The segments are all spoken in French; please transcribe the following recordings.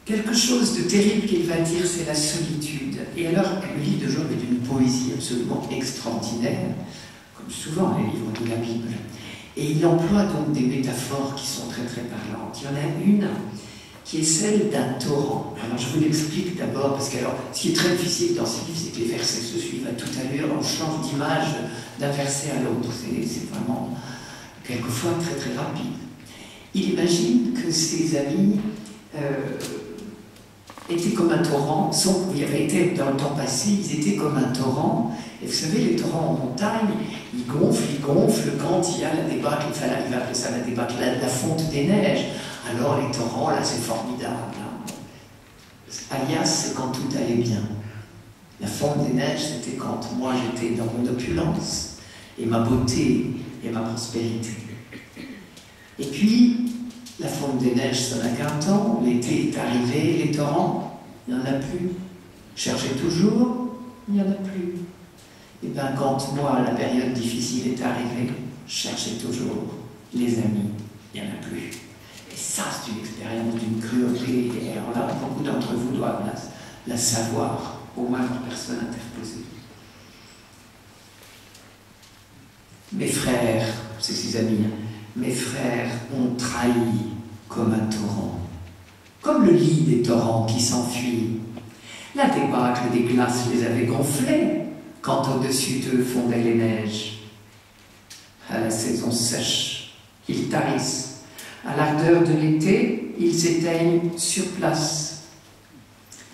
quelque chose de terrible qu'il va dire, c'est la solitude. Et alors, le livre de Job est d'une poésie absolument extraordinaire, comme souvent les livres de la Bible. Et il emploie donc des métaphores qui sont très très parlantes. Il y en a une qui est celle d'un torrent. Alors je vous l'explique d'abord, parce que alors, ce qui est très difficile dans ces livres, c'est que les versets se suivent à toute allure, on change d'image d'un verset à l'autre. C'est vraiment quelquefois très très rapide. Il imagine que ses amis étaient comme un torrent, il avait été dans le temps passé, ils étaient comme un torrent, et vous savez, les torrents en montagne, ils gonflent, quand il y a la débâcle, il va appeler ça la débâcle, la fonte des neiges. Alors les torrents, là, c'est formidable. Hein. Alias, c'est quand tout allait bien. La fonte des neiges, c'était quand moi j'étais dans mon opulence, et ma beauté, et ma prospérité. Et puis, la fonte des neiges, ça n'a qu'un temps, l'été est arrivé, les torrents, il n'y en a plus. Cherchez toujours, il n'y en a plus. Et bien, quand moi, la période difficile est arrivée, cherchez toujours, les amis, il n'y en a plus. Et ça, c'est une expérience d'une cruauté, et alors là, beaucoup d'entre vous doivent la savoir, au moins une personne interposée. Mes frères, c'est ses amis, mes frères ont trahi comme un torrent, comme le lit des torrents qui s'enfuient. La débâcle des glaces les avait gonflés quand au-dessus d'eux fondaient les neiges. À la saison sèche, ils tarissent. À l'ardeur de l'été, ils s'éteignent sur place.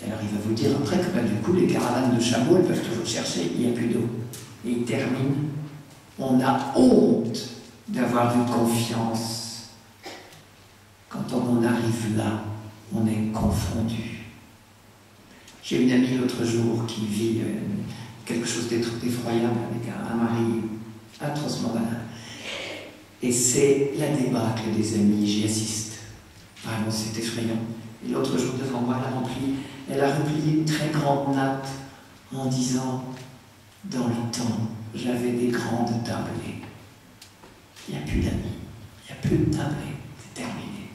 Alors il va vous dire après que du coup les caravanes de chameaux, elles peuvent toujours chercher, il n'y a plus d'eau. Et il termine. On a honte d'avoir de confiance. Quand on en arrive là, on est confondu. J'ai une amie l'autre jour qui vit quelque chose d'effroyable avec un mari atrocement malin. Et c'est la débâcle des amis, j'y assiste. Vraiment, c'est effrayant. Et l'autre jour, devant moi, elle a replié une très grande nappe en disant « Dans le temps, j'avais des grandes tablées. Il n'y a plus d'amis, il n'y a plus de tablées, c'est terminé. »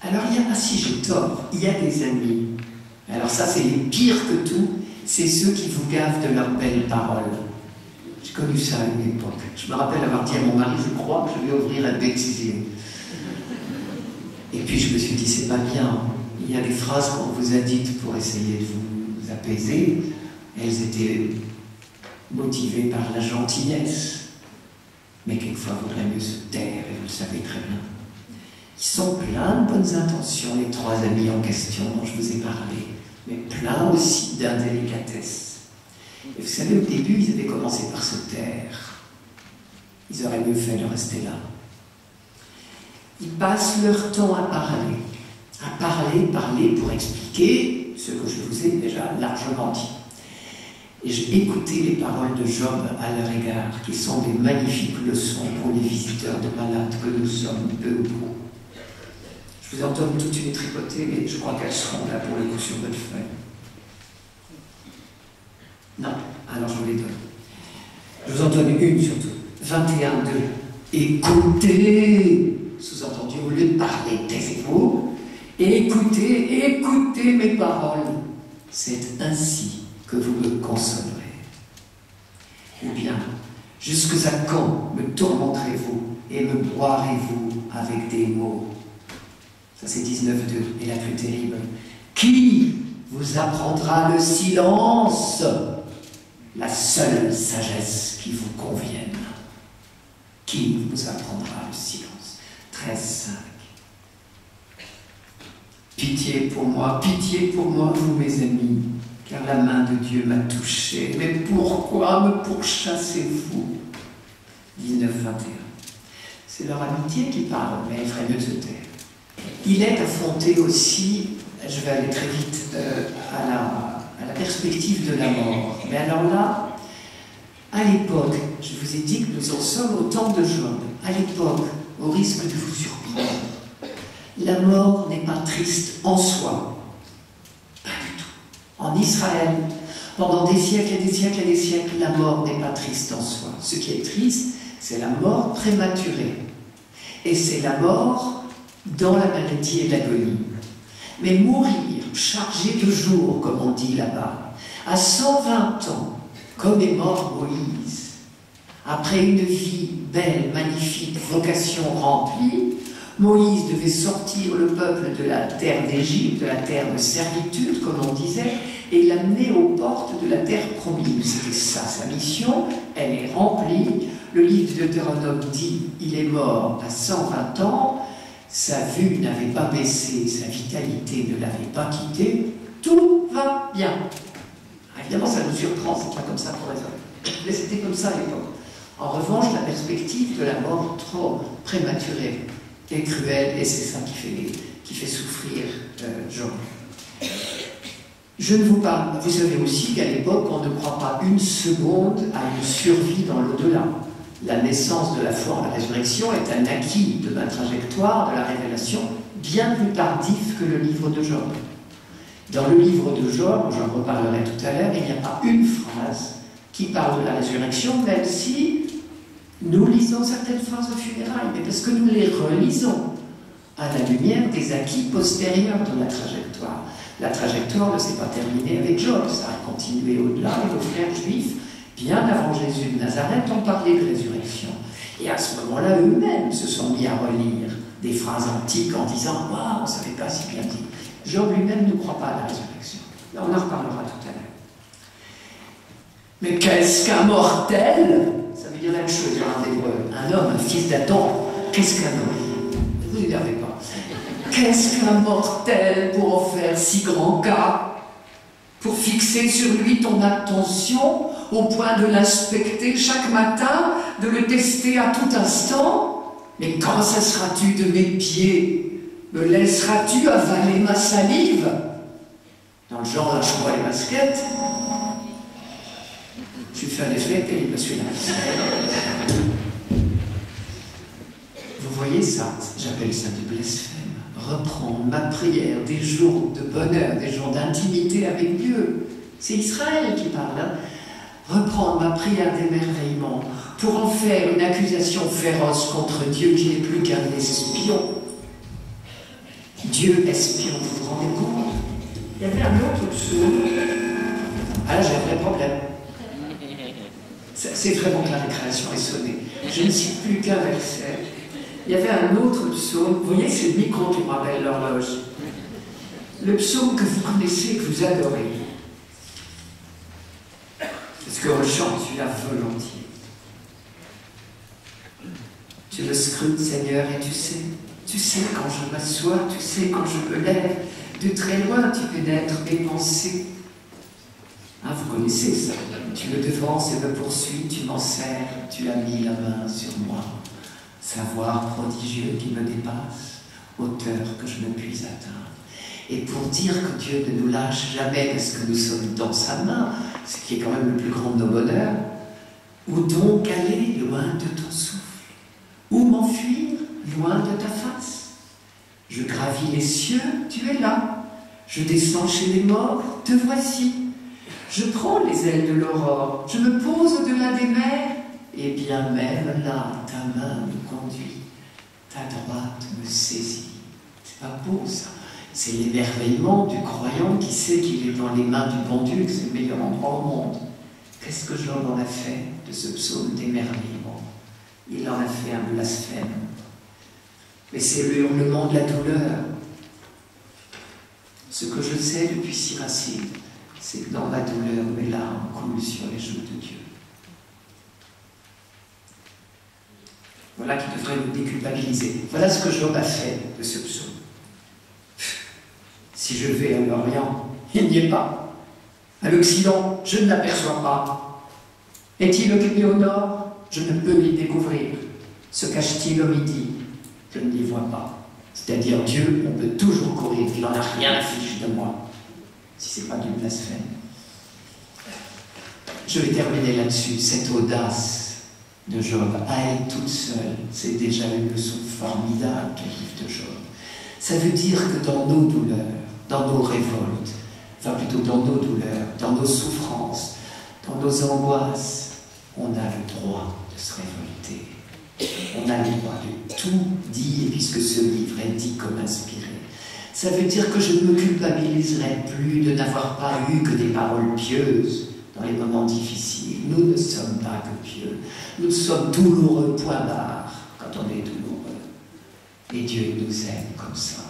Alors, si j'ai tort, il y a des amis. Alors ça, c'est les pires que tout, c'est ceux qui vous gavent de leurs belles paroles. J'ai connu ça à une époque. Je me rappelle avoir dit à mon mari, je crois que je vais ouvrir la bêtisier. Et puis je me suis dit, c'est pas bien. Il y a des phrases qu'on vous a dites pour essayer de vous apaiser. Elles étaient motivées par la gentillesse. Mais quelquefois, il vaudrait mieux se taire, et vous le savez très bien. Ils sont pleins de bonnes intentions, les trois amis en question dont je vous ai parlé, mais plein aussi d'indélicatesse. Et vous savez, au début, ils avaient commencé par se taire. Ils auraient mieux fait de rester là. Ils passent leur temps à parler pour expliquer ce que je vous ai déjà largement dit. Et j'ai écouté les paroles de Job à leur égard, qui sont des magnifiques leçons pour les visiteurs de malades que nous sommes, peu ou prou. Je vous en donne toute une tripotée, mais je crois qu'elles seront là pour le coup sur votre feuille. Non, alors je vous les donne. Je vous en donne une surtout. 21, 2. Écoutez, sous-entendu, au lieu de parler, taisez-vous. Écoutez mes paroles. C'est ainsi que vous me consolerez. Ou bien, jusque à quand me tourmenterez-vous et me broierez-vous avec des mots? Ça c'est 19.2, et la plus terrible. Qui vous apprendra le silence? La seule sagesse qui vous convienne. Qui vous apprendra le silence? 13.5. Pitié pour moi, vous mes amis, car la main de Dieu m'a touché. Mais pourquoi me pourchassez-vous? 19.21. C'est leur amitié qui parle, mais il ferait mieux de se taire. Il est affronté aussi, je vais aller très vite, à la perspective de la mort. Mais alors là, à l'époque, je vous ai dit que nous en sommes au temps de Job. À l'époque, au risque de vous surprendre, la mort n'est pas triste en soi. Pas du tout. En Israël, pendant des siècles et des siècles et des siècles, la mort n'est pas triste en soi. Ce qui est triste, c'est la mort prématurée. Et c'est la mort dans la maladie et l'agonie. Mais mourir, chargé de jour, comme on dit là-bas, à 120 ans, comme est mort Moïse, après une vie belle, magnifique, vocation remplie, Moïse devait sortir le peuple de la terre d'Égypte, de la terre de servitude, comme on disait, et l'amener aux portes de la terre promise. C'était ça, sa mission, elle est remplie. Le livre de Deutéronome dit, il est mort à 120 ans, sa vue n'avait pas baissé, sa vitalité ne l'avait pas quitté, tout va bien. Évidemment, ça nous surprend, c'est pas comme ça pour raisonner. Mais c'était comme ça à l'époque. En revanche, la perspective de la mort trop prématurée est cruelle, et c'est ça qui fait souffrir Job. Je ne vous parle, vous savez aussi qu'à l'époque, on ne croit pas une seconde à une survie dans l'au-delà. La naissance de la foi en la résurrection est un acquis de ma trajectoire, de la révélation, bien plus tardif que le livre de Job. Dans le livre de Job, j'en reparlerai tout à l'heure, il n'y a pas une phrase qui parle de la résurrection, même si nous lisons certaines phrases aux funérailles, mais parce que nous les relisons à la lumière des acquis postérieurs de la trajectoire. La trajectoire ne s'est pas terminée avec Job, ça a continué au-delà, et nos frères juifs, bien avant Jésus de Nazareth, ont parlé de résurrection. Et à ce moment-là, eux-mêmes se sont mis à relire des phrases antiques en disant « Waouh, on ne savait pas si bien dit ». Job lui-même ne croit pas à la résurrection. Là, on en reparlera tout à l'heure. Mais qu'est-ce qu'un mortel? Ça veut dire la même chose en hébreu. Un homme, un fils d'Adam, qu'est-ce qu'un homme? Ne vous énervez pas. Qu'est-ce qu'un mortel pour en faire si grand cas? Pour fixer sur lui ton attention au point de l'inspecter chaque matin, de le tester à tout instant? Mais quand cesseras-tu de mes pieds? Me laisseras-tu avaler ma salive? Dans le genre, lâche-moi les baskets. Je fais un effet terrible, celui-là. Vous voyez ça? J'appelle ça du blasphème. Reprendre ma prière, des jours de bonheur, des jours d'intimité avec Dieu. C'est Israël qui parle. Hein? Reprendre ma prière d'émerveillement pour en faire une accusation féroce contre Dieu qui n'est plus qu'un espion. Dieu espion, vous vous rendez compte? Il y avait un autre psaume. Ah là, j'ai un vrai problème. C'est vraiment que la récréation est sonnée. Je ne cite plus qu'un verset. Il y avait un autre psaume. Vous voyez, c'est le micro qui me rappelle l'horloge. Le psaume que vous connaissez, que vous adorez. Parce qu'on le chante, celui-là, volontiers. Tu le scrutes, Seigneur, et tu sais. Tu sais quand je m'assois, tu sais quand je me lève. De très loin, tu pénètres mes pensées. Ah, vous connaissez ça. Tu me devances et me poursuis, tu m'en sers, tu as mis la main sur moi. Savoir prodigieux qui me dépasse, hauteur que je ne puis atteindre. Et pour dire que Dieu ne nous lâche jamais parce que nous sommes dans sa main, ce qui est quand même le plus grand de nos bonheurs, où donc aller loin de ton souffle? Où m'enfuir loin de ta face? Je gravis les cieux, tu es là. Je descends chez les morts, te voici. Je prends les ailes de l'aurore, je me pose au-delà des mers, et bien même là, ta main me conduit, ta droite me saisit. C'est pas beau ça. C'est l'émerveillement du croyant qui sait qu'il est dans les mains du bon Dieu, que c'est le meilleur endroit au monde. Qu'est-ce que Job en a fait de ce psaume d'émerveillement? Il en a fait un blasphème. Mais c'est le hurlement de la douleur. Ce que je sais depuis Siracide, c'est que dans ma douleur, mes larmes coulent sur les joues de Dieu. Voilà qui devrait nous déculpabiliser. Voilà ce que Job a fait de ce psaume. Si je vais à l'Orient, il n'y est pas. À l'Occident, je ne l'aperçois pas. Est-il occupé au Nord? Je ne peux l'y découvrir. Se cache-t-il au Midi? Je ne l'y vois pas. C'est-à-dire Dieu, on peut toujours courir, il n'en a rien à fiche de moi. Si ce n'est pas du blasphème. Je vais terminer là-dessus. Cette audace de Job, à elle toute seule, c'est déjà une leçon formidable du livre de Job. Ça veut dire que dans nos douleurs, dans nos révoltes, enfin plutôt dans nos douleurs, dans nos souffrances, dans nos angoisses, on a le droit de se révolter. On a le droit de tout dire, puisque ce livre est dit comme inspiré. Ça veut dire que je ne me culpabiliserai plus de n'avoir pas eu que des paroles pieuses dans les moments difficiles. Nous ne sommes pas que pieux. Nous sommes douloureux, point barre, quand on est douloureux. Et Dieu nous aime comme ça.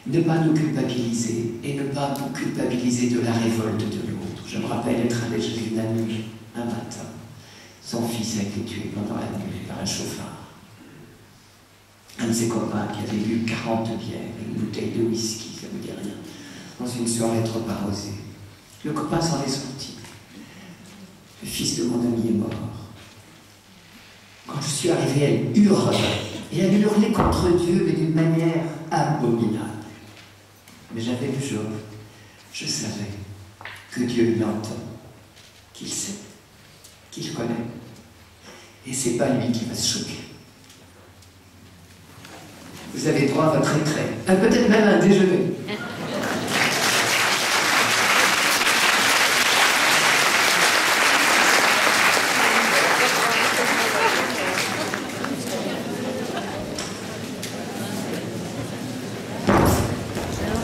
Ne pas nous culpabiliser, et ne pas nous culpabiliser de la révolte de l'autre. Je me rappelle être allé chez une amie un matin. Son fils a été tué pendant la nuit par un chauffard. Un de ses copains qui avait bu 40 bières, une bouteille de whisky, ça ne me dit rien, dans une soirée trop arrosée. Le copain s'en est sorti. Le fils de mon ami est mort. Quand je suis arrivé, elle hurlait. Et elle hurlait contre Dieu, mais d'une manière abominable. Mais j'avais le Job. Je savais que Dieu l'entend, qu'il sait, qu'il connaît. Et c'est pas lui qui va se choquer. Vous avez droit à votre retrait, peut-être même à un déjeuner.